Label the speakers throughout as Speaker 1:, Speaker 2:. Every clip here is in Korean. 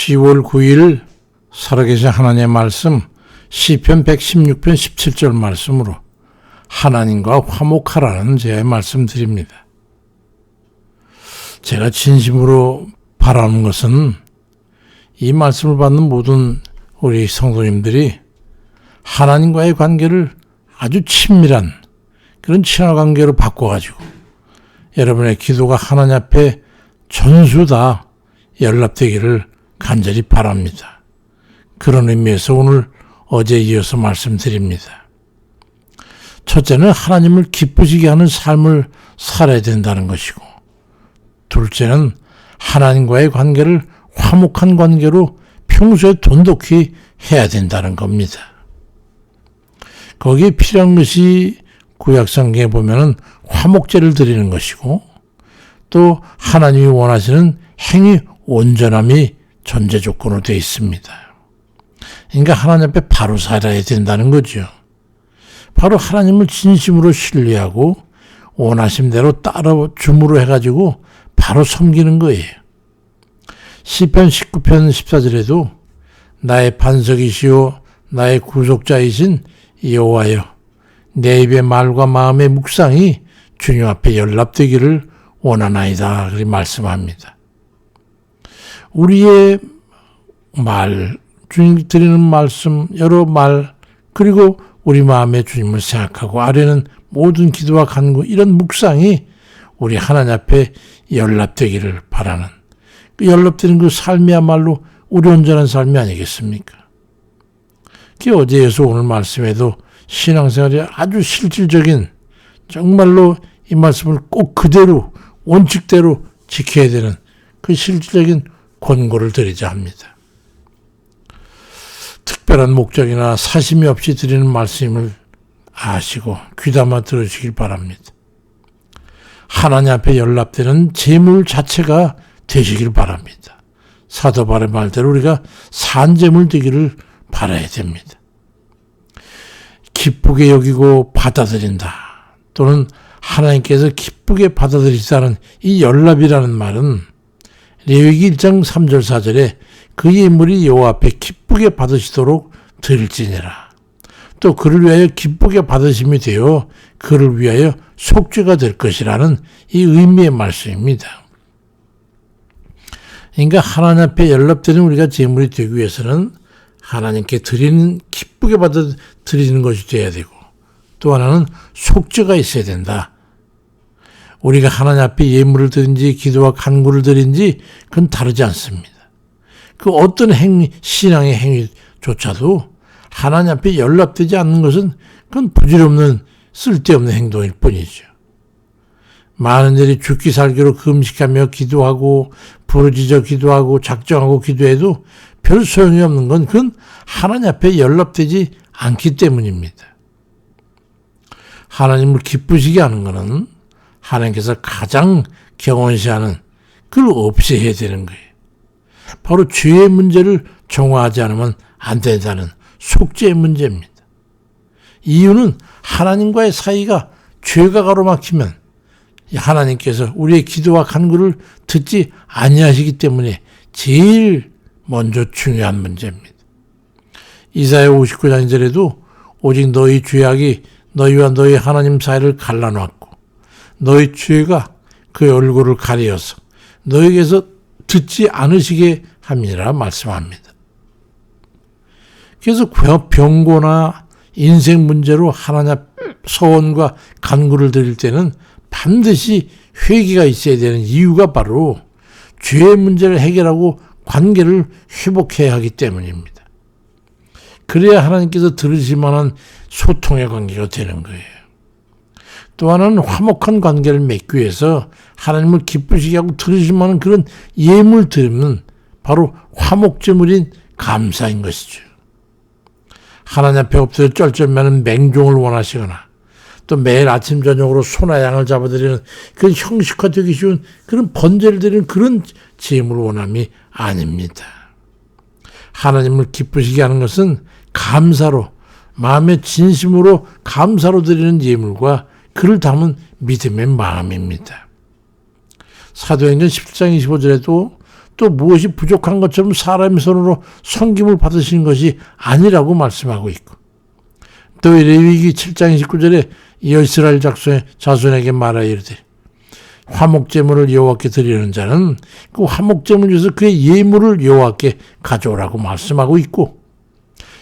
Speaker 1: 10월 9일 살아계신 하나님의 말씀 시편 116편 17절 말씀으로 하나님과 화목하라는 제 말씀 드립니다. 제가 진심으로 바라는 것은 이 말씀을 받는 모든 우리 성도님들이 하나님과의 관계를 아주 친밀한 그런 친화 관계로 바꿔가지고 여러분의 기도가 하나님 앞에 전수 다 연락되기를 간절히 바랍니다. 그런 의미에서 오늘 어제 이어서 말씀드립니다. 첫째는 하나님을 기쁘시게 하는 삶을 살아야 된다는 것이고, 둘째는 하나님과의 관계를 화목한 관계로 평소에 돈독히 해야 된다는 겁니다. 거기에 필요한 것이 구약성경에 보면은 화목제를 드리는 것이고, 또 하나님이 원하시는 행위 온전함이 전제 조건으로 되어 있습니다. 그러니까 하나님 앞에 바로 살아야 된다는 거죠. 바로 하나님을 진심으로 신뢰하고 원하신 대로 따라 줌으로 해가지고 바로 섬기는 거예요. 시편 19편 14절에도 나의 반석이시오 나의 구속자이신 여호와여 내 입의 말과 마음의 묵상이 주님 앞에 연락되기를 원하나이다 그렇게 말씀합니다. 우리의 말, 주님 드리는 말씀, 여러 말, 그리고 우리 마음에 주님을 생각하고 아래는 모든 기도와 간구, 이런 묵상이 우리 하나님 앞에 연락되기를 바라는, 그 연락되는 그 삶이야말로 우리 온전한 삶이 아니겠습니까? 그 어제에서 오늘 말씀에도 신앙생활이 아주 실질적인, 정말로 이 말씀을 꼭 그대로 원칙대로 지켜야 되는 그 실질적인 권고를 드리자 합니다. 특별한 목적이나 사심이 없이 드리는 말씀을 아시고 귀담아 들으시길 바랍니다. 하나님 앞에 연락되는 재물 자체가 되시길 바랍니다. 사도 바울의 말대로 우리가 산재물 되기를 바라야 됩니다. 기쁘게 여기고 받아들인다, 또는 하나님께서 기쁘게 받아들이시다는 이 연락이라는 말은 레위기 1장 3절 4절에 그 예물이 여호와 앞에 기쁘게 받으시도록 드릴지니라. 또 그를 위하여 기쁘게 받으심이 되어 그를 위하여 속죄가 될 것이라는 이 의미의 말씀입니다. 그러니까 하나님 앞에 연락되는 우리가 제물이 되기 위해서는 하나님께 드리는, 기쁘게 받아들이는 것이 돼야 되고, 또 하나는 속죄가 있어야 된다. 우리가 하나님 앞에 예물을 드린지 기도와 간구를 드린지 그건 다르지 않습니다. 그 어떤 신앙의 행위조차도 하나님 앞에 연락되지 않는 것은 그건 부질없는 쓸데없는 행동일 뿐이죠. 많은 일이 죽기 살기로 금식하며 기도하고 부르짖어 기도하고 작정하고 기도해도 별 소용이 없는 건 그건 하나님 앞에 연락되지 않기 때문입니다. 하나님을 기쁘시게 하는 것은 하나님께서 가장 경원시하는 그걸 없애야 되는 거예요. 바로 죄의 문제를 정화하지 않으면 안 된다는 속죄의 문제입니다. 이유는 하나님과의 사이가 죄가 가로막히면 하나님께서 우리의 기도와 간구를 듣지 아니하시기 때문에 제일 먼저 중요한 문제입니다. 이사야 59장 2절에도 오직 너희 죄악이 너희와 너희 하나님 사이를 갈라놨고 너희 죄가 그 얼굴을 가리어서 너희에게서 듣지 않으시게 함이라 말씀합니다. 그래서 병고나 인생 문제로 하나님 앞 서원과 간구를 드릴 때는 반드시 회개가 있어야 되는 이유가 바로 죄의 문제를 해결하고 관계를 회복해야 하기 때문입니다. 그래야 하나님께서 들으실 만한 소통의 관계가 되는 거예요. 또 하나는 화목한 관계를 맺기 위해서 하나님을 기쁘시게 하고 들으실 만한 그런 예물 드리면 바로 화목제물인 감사인 것이죠. 하나님 앞에 엎드려 쩔쩔매는 맹종을 원하시거나 또 매일 아침 저녁으로 소나 양을 잡아드리는 그런 형식화되기 쉬운 그런 번제를 드리는 그런 제물을 원함이 아닙니다. 하나님을 기쁘시게 하는 것은 감사로, 마음의 진심으로 감사로 드리는 예물과 그를 담은 믿음의 마음입니다. 사도행전 17장 25절에도 또 무엇이 부족한 것처럼 사람의 손으로 섬김을 받으시는 것이 아니라고 말씀하고 있고, 또 레위기 7장 29절에 이스라엘 자손에게 말하여 이르되 화목제물을 여호와께 드리는 자는 그 화목제물 중에서 그의 예물을 여호와께 가져오라고 말씀하고 있고,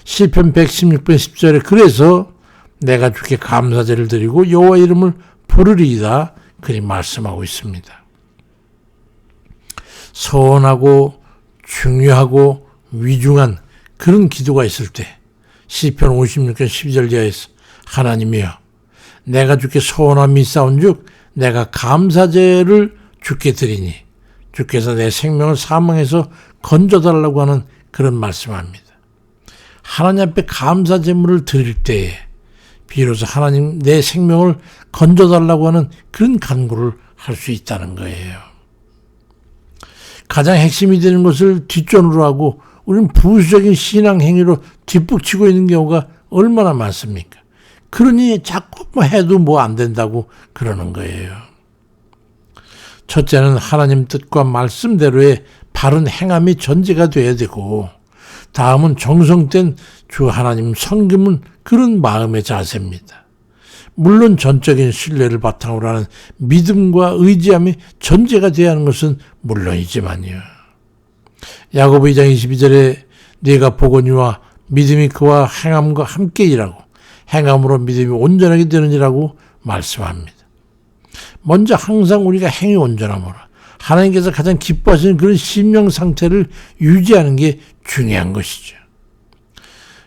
Speaker 1: 시편 116편 10절에 그래서 내가 주께 감사제를 드리고 여호와 이름을 부르리이다 그리 말씀하고 있습니다. 서운하고 중요하고 위중한 그런 기도가 있을 때 시편 56편 12절 이하에서 하나님이여 내가 주께 서운함이 있사온즉 내가 감사제를 주께 드리니 주께서 내 생명을 사망에서 건져달라고 하는 그런 말씀합니다. 하나님 앞에 감사제물을 드릴 때에 비로소 하나님 내 생명을 건져달라고 하는 그런 간구를 할 수 있다는 거예요. 가장 핵심이 되는 것을 뒷전으로 하고 우리는 부수적인 신앙 행위로 뒷북치고 있는 경우가 얼마나 많습니까? 그러니 자꾸 해도 안 된다고 그러는 거예요. 첫째는 하나님 뜻과 말씀대로의 바른 행함이 전제가 돼야 되고, 다음은 정성된 주 하나님 섬김은 그런 마음의 자세입니다. 물론 전적인 신뢰를 바탕으로 하는 믿음과 의지함이 전제가 되어야 하는 것은 물론이지만요. 야고보 2장 22절에 네가 보거니와 믿음이 그와 행함과 함께 일하고 행함으로 믿음이 온전하게 되느니라고 말씀합니다. 먼저 항상 우리가 행위 온전함으로 하나님께서 가장 기뻐하시는 그런 심령 상태를 유지하는 게 중요한 것이죠.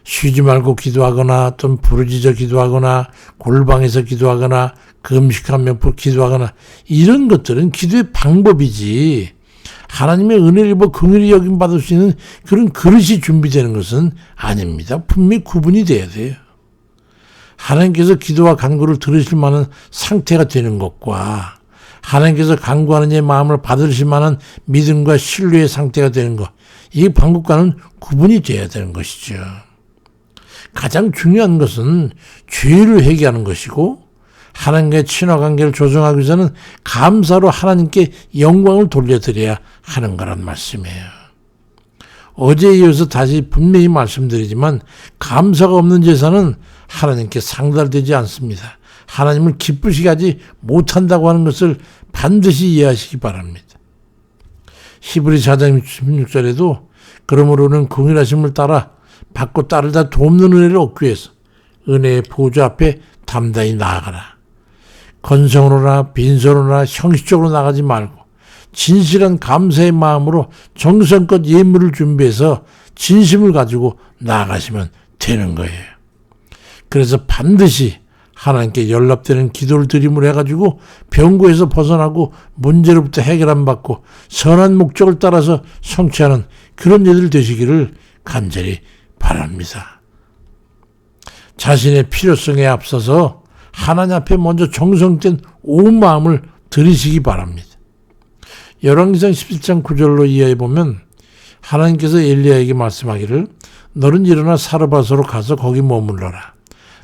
Speaker 1: 쉬지 말고 기도하거나 또는 부르짖어 기도하거나 골방에서 기도하거나 금식하며 기도하거나 이런 것들은 기도의 방법이지 하나님의 은혜를 입어 긍휼히 여김 받을 수 있는 그런 그릇이 준비되는 것은 아닙니다. 분명히 구분이 돼야 돼요. 하나님께서 기도와 간구를 들으실 만한 상태가 되는 것과 하나님께서 간구하는 이의 마음을 받으실 만한 믿음과 신뢰의 상태가 되는 것, 이 방법과는 구분이 돼야 되는 것이죠. 가장 중요한 것은 죄를 회개하는 것이고 하나님과의 친화관계를 조성하기 위해서는 감사로 하나님께 영광을 돌려드려야 하는 거란 말씀이에요. 어제에 이어서 다시 분명히 말씀드리지만 감사가 없는 제사는 하나님께 상달되지 않습니다. 하나님을 기쁘시게 하지 못한다고 하는 것을 반드시 이해하시기 바랍니다. 히브리 4장 16절에도 그러므로는 긍휼하심을 따라 받고 따르다 돕는 은혜를 얻기 위해서 은혜의 보좌 앞에 담대히 나아가라. 건성으로나 빈손으로나 형식적으로 나가지 말고 진실한 감사의 마음으로 정성껏 예물을 준비해서 진심을 가지고 나아가시면 되는 거예요. 그래서 반드시 하나님께 연락되는 기도를 드림으로 해가지고 병고에서 벗어나고 문제로부터 해결함 받고 선한 목적을 따라서 성취하는 그런 일들 되시기를 간절히 바랍니다. 자신의 필요성에 앞서서 하나님 앞에 먼저 정성된 온 마음을 드리시기 바랍니다. 열왕기상 17장 9절로 이해해 보면 하나님께서 엘리야에게 말씀하기를 너는 일어나 사르밧으로 가서 거기 머물러라.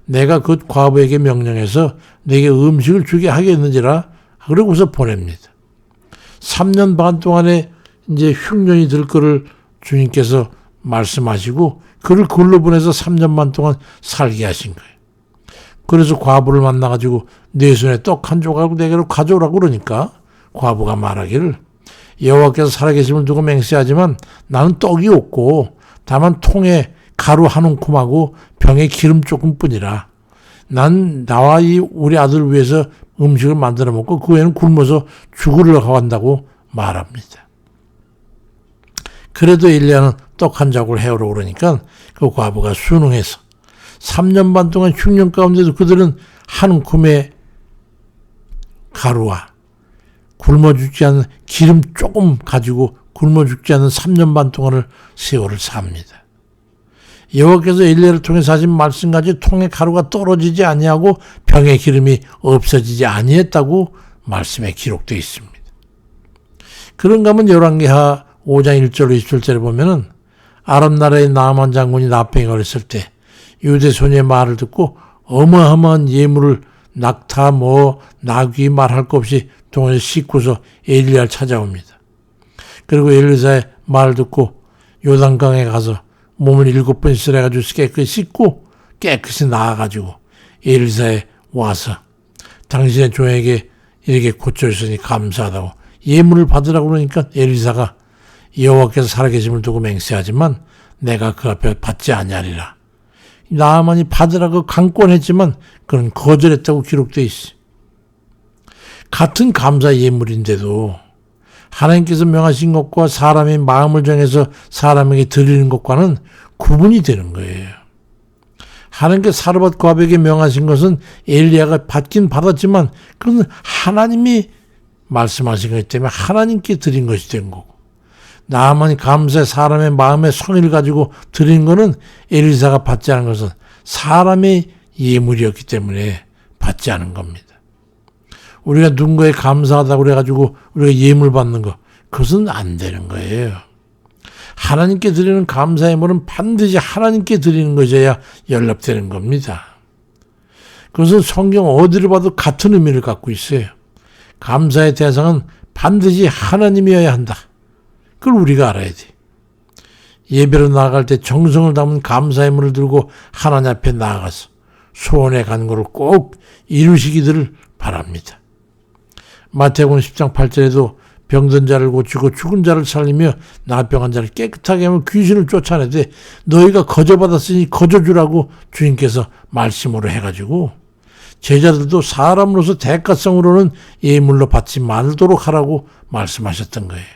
Speaker 1: 내가 그 과부에게 명령해서 내게 음식을 주게 하겠는지라 그러고서 보냅니다. 3년 반 동안에 이제 흉년이 들 거를 주님께서 말씀하시고 그를 글로 보내서 3년 반 동안 살게 하신 거예요. 그래서 과부를 만나가지고 내 손에 떡 한 조각을 내게로 가져오라고 그러니까 과부가 말하기를 여호와께서 살아계심을 두고 맹세하지만 나는 떡이 없고 다만 통에 가루 한 움큼하고 병에 기름 조금뿐이라. 난 나와 우리 아들을 위해서 음식을 만들어 먹고 그 외에는 굶어서 죽으려고 한다고 말합니다. 그래도 엘리야는 떡 한 자국을 해오라고 그러니까 그 과부가 순응해서 3년 반 동안 흉년 가운데도 그들은 한 움큼의 가루와 굶어 죽지 않는 기름 조금 가지고 굶어 죽지 않는 3년 반 동안을 세월을 삽니다. 여호와께서 엘리야를 통해서 하신 말씀까지 통에 가루가 떨어지지 아니하고 병의 기름이 없어지지 아니했다고 말씀에 기록되어 있습니다. 그런가 하면 열왕기하 5장 1절로 27절에 보면은 아람 나라의 나만 장군이 나병에 걸렸을 때 유대 소녀의 말을 듣고 어마어마한 예물을 낙타 나귀 말할 것 없이 동원해서 싣고서 엘리야를 찾아옵니다. 그리고 엘리사의 말을 듣고 요단강에 가서 몸을 7번 씻으래가지고 깨끗이 씻고 깨끗이 나아가지고 엘리사에 와서 당신의 종에게 이렇게 고쳐주시니 감사하다고 예물을 받으라고 그러니까 엘리사가 여호와께서 살아계심을 두고 맹세하지만 내가 그 앞에 받지 아니하리라. 나아만이 받으라고 강권했지만 그는 거절했다고 기록되어 있어. 같은 감사 예물인데도 하나님께서 명하신 것과 사람의 마음을 정해서 사람에게 드리는 것과는 구분이 되는 거예요. 하나님께 사르밧 과백에 명하신 것은 엘리야가 받긴 받았지만 그건 하나님이 말씀하신 것이기 때문에 하나님께 드린 것이 된 거고, 나만이 감사의 사람의 마음의 성의를 가지고 드린 것은 엘리사가 받지 않은 것은 사람의 예물이었기 때문에 받지 않은 겁니다. 우리가 누군가에 감사하다고 그래가지고 우리가 예물 받는 거, 그것은 안 되는 거예요. 하나님께 드리는 감사의 예물은 반드시 하나님께 드리는 것이어야 연락되는 겁니다. 그것은 성경 어디를 봐도 같은 의미를 갖고 있어요. 감사의 대상은 반드시 하나님이어야 한다. 그걸 우리가 알아야 돼. 예배로 나아갈 때 정성을 담은 감사의 예물을 들고 하나님 앞에 나아가서 소원의 간구를 꼭 이루시기를 바랍니다. 마태복음 10장 8절에도 병든 자를 고치고 죽은 자를 살리며 나병한 자를 깨끗하게 하며 귀신을 쫓아내되 너희가 거저받았으니 거저주라고 주님께서 말씀으로 해가지고 제자들도 사람으로서 대가성으로는 예물로 받지 말도록 하라고 말씀하셨던 거예요.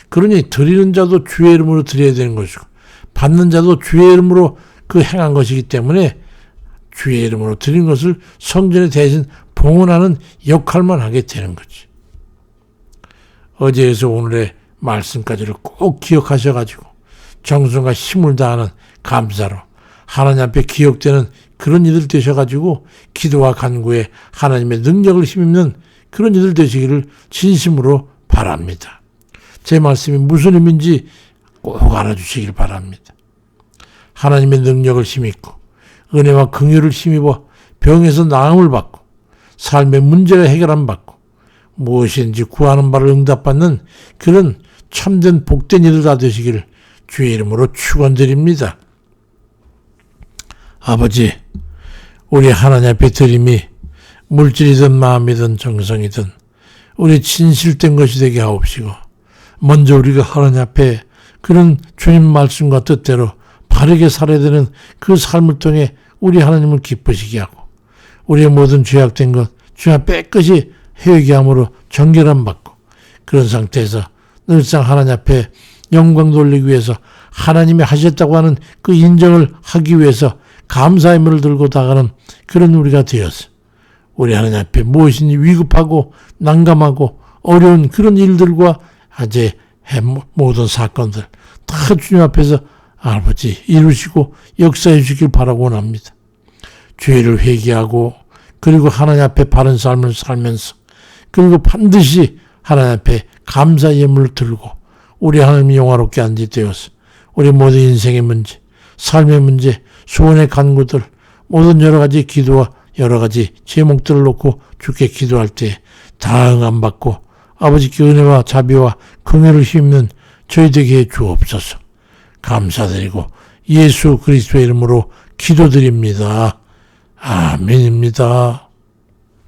Speaker 1: 그러니 드리는 자도 주의 이름으로 드려야 되는 것이고 받는 자도 주의 이름으로 그 행한 것이기 때문에 주의 이름으로 드린 것을 성전에 대신 봉헌하는 역할만 하게 되는 거지. 어제에서 오늘의 말씀까지를 꼭 기억하셔가지고 정성과 힘을 다하는 감사로 하나님 앞에 기억되는 그런 이들 되셔가지고 기도와 간구에 하나님의 능력을 힘입는 그런 이들 되시기를 진심으로 바랍니다. 제 말씀이 무슨 의미인지 꼭 알아주시길 바랍니다. 하나님의 능력을 힘입고 은혜와 긍휼을 힘입어 병에서 나음을 받고 삶의 문제를 해결함 받고 무엇인지 구하는 바를 응답받는 그런 참된 복된 이들 다 되시기를 주의 이름으로 축원드립니다. 아버지, 우리 하나님 앞에 드림이 물질이든 마음이든 정성이든 우리 진실된 것이 되게 하옵시고 먼저 우리가 하나님 앞에 그런 주님 말씀과 뜻대로 바르게 살아야 되는 그 삶을 통해 우리 하나님을 기쁘시게 하고 우리의 모든 죄악된 것 주님 깨끗이 회개함으로 정결함 받고 그런 상태에서 늘상 하나님 앞에 영광 돌리기 위해서 하나님이 하셨다고 하는 그 인정을 하기 위해서 감사의 물을 들고 나가는 그런 우리가 되어서 우리 하나님 앞에 무엇인지 위급하고 난감하고 어려운 그런 일들과 이제 모든 사건들 다 주님 앞에서 아버지 이루시고 역사해 주길 바라고 원합니다. 죄를 회개하고 그리고 하나님 앞에 바른 삶을 살면서 그리고 반드시 하나님 앞에 감사 예물을 들고 우리 하나님이 영화롭게 앉게 되어서 우리 모든 인생의 문제, 삶의 문제, 소원의 간구들, 모든 여러 가지 기도와 여러 가지 제목들을 놓고 주께 기도할 때 다 응함받고 아버지께 은혜와 자비와 긍휼을 힘입는 저희 되게 해 주옵소서. 감사드리고 예수 그리스도의 이름으로 기도드립니다. 아멘입니다.